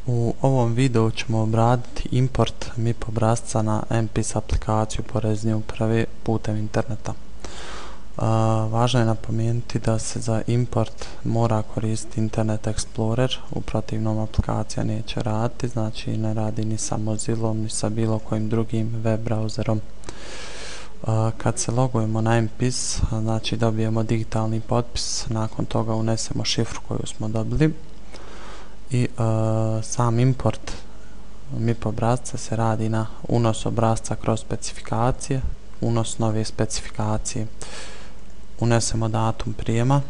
U ovom videu ćemo obraditi import MIP obrasca na MPIS aplikaciju Porezne uprave putem interneta. Važno je napomenuti da se za import mora koristiti Internet Explorer, u protivnom aplikacija neće raditi, znači ne radi ni sa Mozillom ni sa bilo kojim drugim web browserom. Kad se logujemo na MPIS, znači dobijemo digitalni potpis, nakon toga unesemo šifru koju smo dobili i sam import MIP obrasca se radi na unos obrasca kroz specifikacije, unos nove specifikacije. Unesemo datum prijema,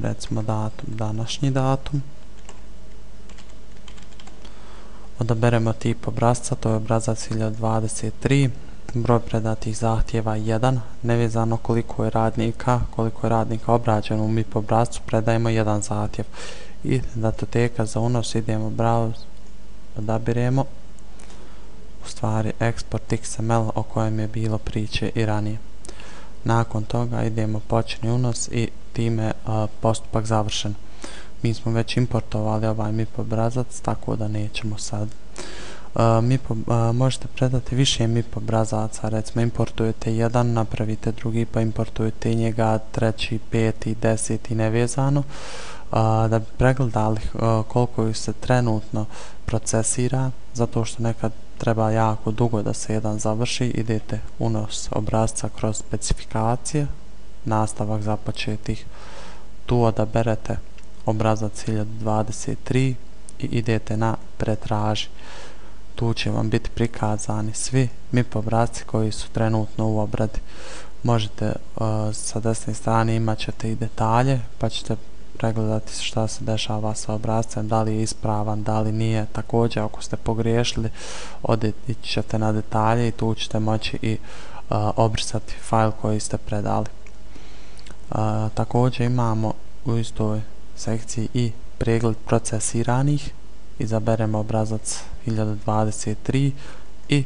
recimo današnji datum. Odaberemo tip obrasca, to je obrazac 1023, broj predatih zahtjeva 1, nevezano koliko je radnika obrađeno u MIP obrascu, predajemo 1 zahtjev. I datoteka za unos idemo browse, odabiremo u stvari export XML o kojem je bilo priče i ranije. Nakon toga idemo počni unos i time postupak završen. Mi smo već importovali ovaj MIP obrazac, tako da nećemo sad. Možete predati više MIP obrazaca, recimo importujete jedan, napravite drugi, pa importujete njega treći, peti, deseti nevezano. Da bi pregledali koliko se trenutno procesira, zato što nekad treba jako dugo da se jedan završi, idete unos obrasca kroz specifikacije, nastavak započetih, tu odaberete obrazac 1023 i idete na pretraži. Tu će vam biti prikazani svi MIP obrasci koji su trenutno u obradi. Možete sa desne strane imat ćete i detalje, pa ćete pregledati šta se dešava sa obrascem, da li je ispravan, da li nije. Također, ako ste pogriješili, ići ćete na detalje i tu ćete moći i obrisati fajl koji ste predali. Također imamo u istoj sekciji i pregled procesiranih. Izaberemo obrazac 1023 i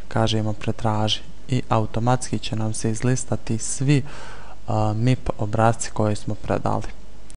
kažemo pretraži i automatski će nam se izlistati svi MIP obrasci koje smo predali.